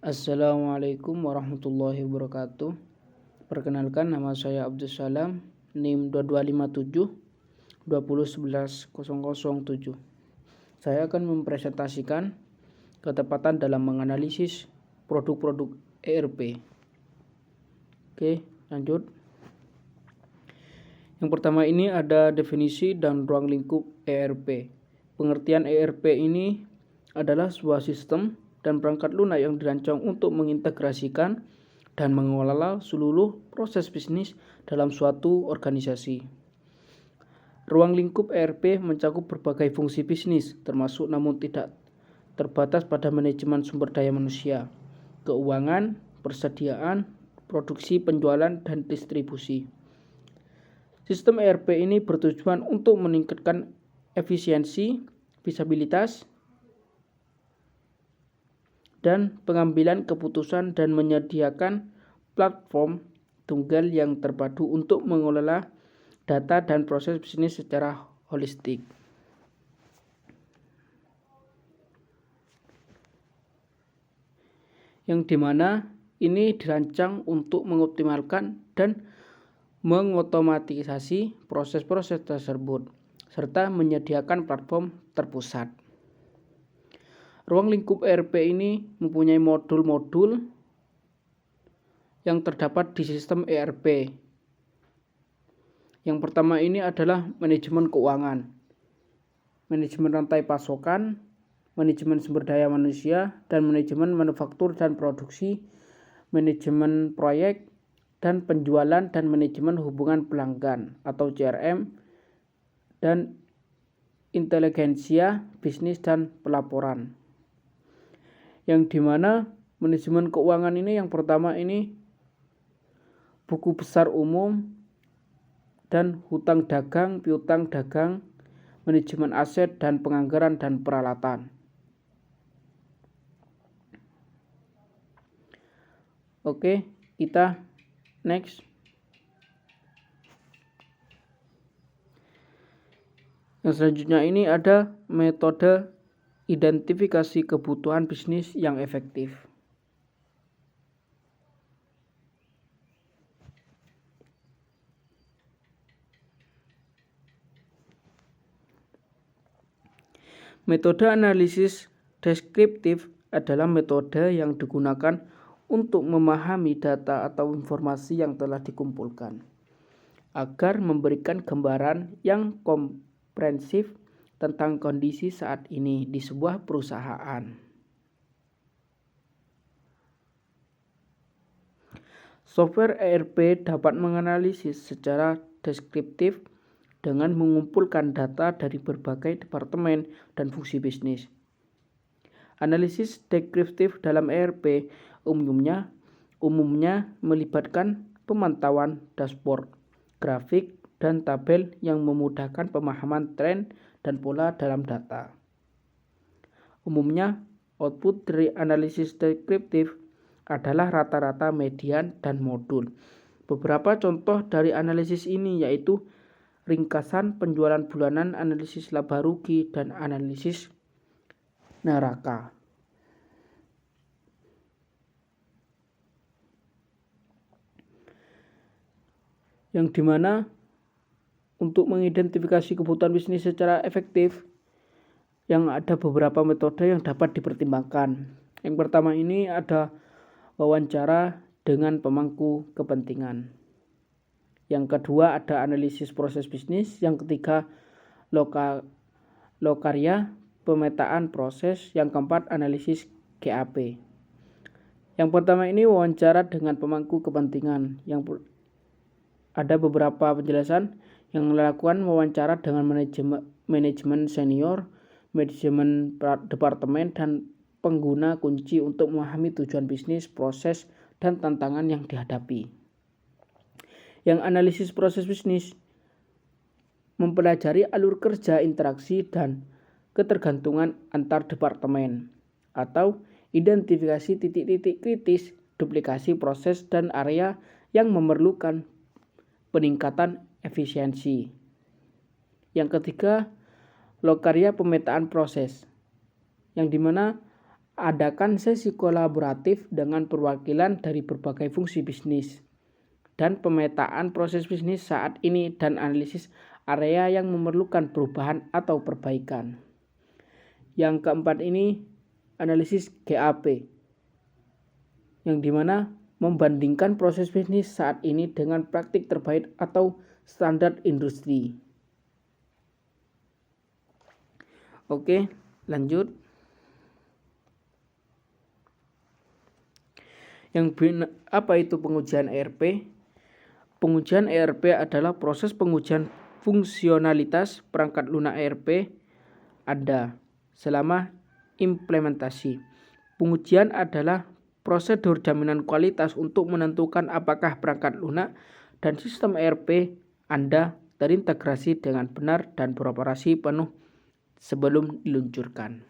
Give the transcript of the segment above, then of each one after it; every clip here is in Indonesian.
Assalamualaikum warahmatullahi wabarakatuh. Perkenalkan, nama saya Abdul Salam, NIM 2257 2011007. Saya akan mempresentasikan ketepatan dalam menganalisis produk-produk ERP. Oke, lanjut. Yang pertama ini ada definisi dan ruang lingkup ERP. Pengertian ERP ini adalah sebuah sistem dan perangkat lunak yang dirancang untuk mengintegrasikan dan mengelola seluruh proses bisnis dalam suatu organisasi. Ruang lingkup ERP mencakup berbagai fungsi bisnis, termasuk namun tidak terbatas pada manajemen sumber daya manusia, keuangan, persediaan, produksi, penjualan, dan distribusi. Sistem ERP ini bertujuan untuk meningkatkan efisiensi, visibilitas, dan pengambilan keputusan dan menyediakan platform tunggal yang terpadu untuk mengelola data dan proses bisnis secara holistik. Yang dimana ini dirancang untuk mengoptimalkan dan mengotomatisasi proses-proses tersebut serta menyediakan platform terpusat. Ruang lingkup ERP ini mempunyai modul-modul yang terdapat di sistem ERP. Yang pertama ini adalah manajemen keuangan, manajemen rantai pasokan, manajemen sumber daya manusia, dan manajemen manufaktur dan produksi, manajemen proyek dan penjualan, dan manajemen hubungan pelanggan atau CRM, dan inteligensia bisnis dan pelaporan. Yang dimana manajemen keuangan ini yang pertama ini buku besar umum dan hutang dagang, piutang dagang, manajemen aset dan penganggaran dan peralatan. Oke, kita next. Yang selanjutnya ini ada metode identifikasi kebutuhan bisnis yang efektif. Metode analisis deskriptif adalah metode yang digunakan untuk memahami data atau informasi yang telah dikumpulkan agar memberikan gambaran yang komprehensif tentang kondisi saat ini di sebuah perusahaan. Software ERP dapat menganalisis secara deskriptif dengan mengumpulkan data dari berbagai departemen dan fungsi bisnis. Analisis deskriptif dalam ERP umumnya melibatkan pemantauan dashboard, grafik, dan tabel yang memudahkan pemahaman tren dan pola dalam data. Umumnya, output dari analisis deskriptif adalah rata-rata, median, dan modul. Beberapa contoh dari analisis ini yaitu ringkasan penjualan bulanan, analisis laba rugi, dan analisis neraca. Yang dimana untuk mengidentifikasi kebutuhan bisnis secara efektif, yang ada beberapa metode yang dapat dipertimbangkan. Yang pertama ini ada wawancara dengan pemangku kepentingan. Yang kedua ada analisis proses bisnis. Yang ketiga lokarya, pemetaan proses. Yang keempat analisis GAP. Yang pertama ini wawancara dengan pemangku kepentingan. Yang ada beberapa penjelasan yang melakukan wawancara dengan manajemen senior, manajemen departemen, dan pengguna kunci untuk memahami tujuan bisnis, proses, dan tantangan yang dihadapi. Yang analisis proses bisnis mempelajari alur kerja, interaksi, dan ketergantungan antar departemen atau identifikasi titik-titik kritis, duplikasi proses, dan area yang memerlukan peningkatan efisiensi. Yang ketiga, lokarya, pemetaan proses, yang dimana Adakan sesi kolaboratif dengan perwakilan dari berbagai fungsi bisnis dan pemetaan proses bisnis saat ini dan analisis area yang memerlukan perubahan atau perbaikan. Yang keempat ini analisis GAP, yang dimana membandingkan proses bisnis saat ini dengan praktik terbaik atau standar industri. Oke, lanjut. Apa itu pengujian ERP? Pengujian ERP adalah proses pengujian fungsionalitas perangkat lunak ERP Anda selama implementasi. Pengujian adalah prosedur jaminan kualitas untuk menentukan apakah perangkat lunak dan sistem ERP Anda terintegrasi dengan benar dan beroperasi penuh sebelum diluncurkan.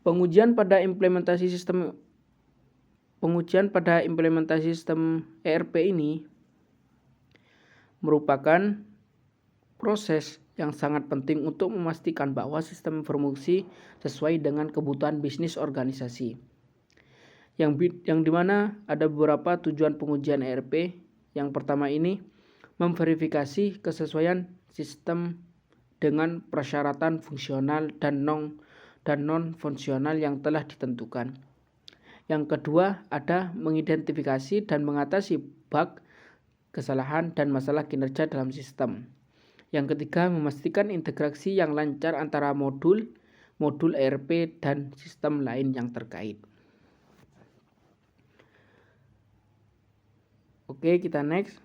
Pengujian pada implementasi sistem ERP ini merupakan proses yang sangat penting untuk memastikan bahwa sistem berfungsi sesuai dengan kebutuhan bisnis organisasi. Yang dimana ada beberapa tujuan pengujian ERP. Yang pertama ini memverifikasi kesesuaian sistem dengan persyaratan fungsional dan non-fungsional yang telah ditentukan. Yang kedua ada mengidentifikasi dan mengatasi bug, kesalahan, dan masalah kinerja dalam sistem. Yang ketiga memastikan integrasi yang lancar antara modul ERP dan sistem lain yang terkait. Oke, kita next.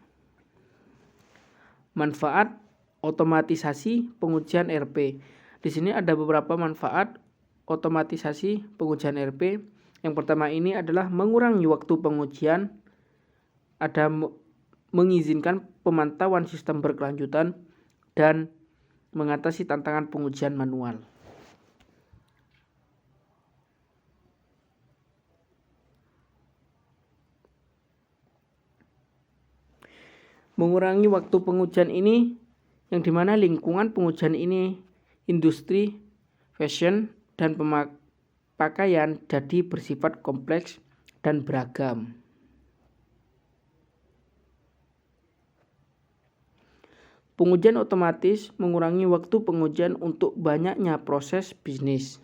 Manfaat otomatisasi pengujian ERP. Di sini ada beberapa manfaat otomatisasi pengujian ERP. Yang pertama ini adalah mengurangi waktu pengujian, ada mengizinkan pemantauan sistem berkelanjutan, dan mengatasi tantangan pengujian manual. Mengurangi waktu pengujian ini, yang dimana lingkungan pengujian ini industri, fashion, dan pakaian jadi bersifat kompleks dan beragam. Pengujian otomatis mengurangi waktu pengujian untuk banyaknya proses bisnis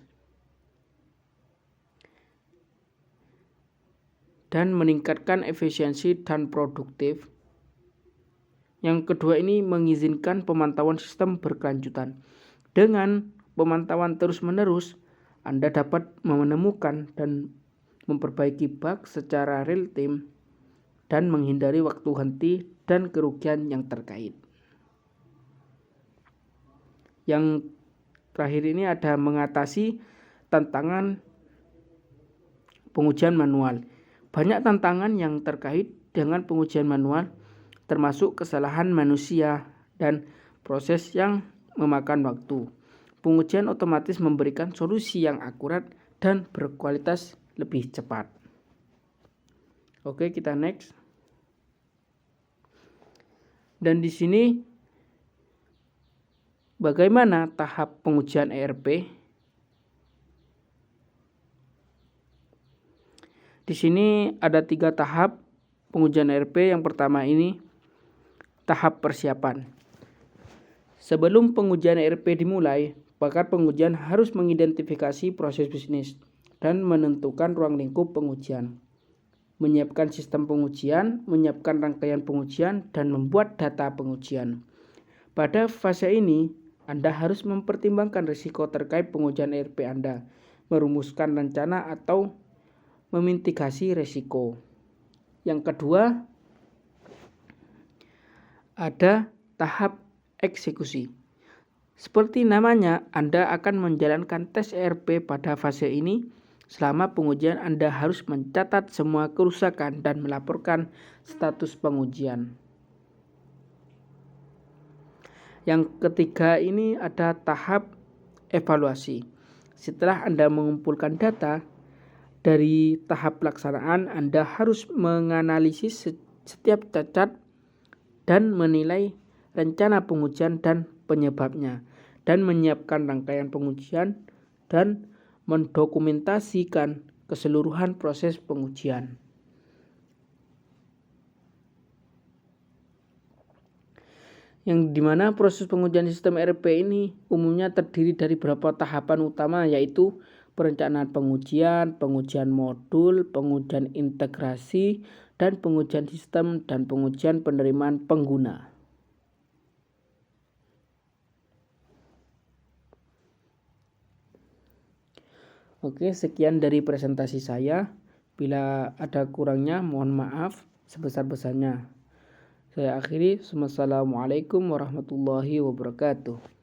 dan meningkatkan efisiensi dan produktif. Yang kedua ini mengizinkan pemantauan sistem berkelanjutan. Dengan pemantauan terus-menerus, Anda dapat menemukan dan memperbaiki bug secara real time dan menghindari waktu henti dan kerugian yang terkait. Yang terakhir ini ada mengatasi tantangan pengujian manual. Banyak tantangan yang terkait dengan pengujian manual, termasuk kesalahan manusia dan proses yang memakan waktu. Pengujian otomatis memberikan solusi yang akurat dan berkualitas lebih cepat. Oke, kita next. Dan di sini bagaimana tahap pengujian ERP? Di sini ada 3 tahap pengujian ERP. Yang pertama ini tahap persiapan. Sebelum pengujian ERP dimulai, pakar pengujian harus mengidentifikasi proses bisnis dan menentukan ruang lingkup pengujian, menyiapkan sistem pengujian, menyiapkan rangkaian pengujian, dan membuat data pengujian. Pada fase ini, Anda harus mempertimbangkan risiko terkait pengujian ERP Anda, merumuskan rencana atau memitigasi risiko. Yang kedua, ada tahap eksekusi. Seperti namanya, Anda akan menjalankan tes ERP pada fase ini. Selama pengujian, Anda harus mencatat semua kerusakan dan melaporkan status pengujian. Yang ketiga ini ada tahap evaluasi. Setelah Anda mengumpulkan data dari tahap pelaksanaan, Anda harus menganalisis setiap cacat dan menilai rencana pengujian dan penyebabnya, dan menyiapkan rangkaian pengujian dan mendokumentasikan keseluruhan proses pengujian. Yang dimana proses pengujian sistem ERP ini umumnya terdiri dari beberapa tahapan utama, yaitu perencanaan pengujian, pengujian modul, pengujian integrasi, dan pengujian sistem dan pengujian penerimaan pengguna. Oke, sekian dari presentasi saya. Bila ada kurangnya, mohon maaf sebesar-besarnya. Saya akhiri. Wassalamualaikum warahmatullahi wabarakatuh.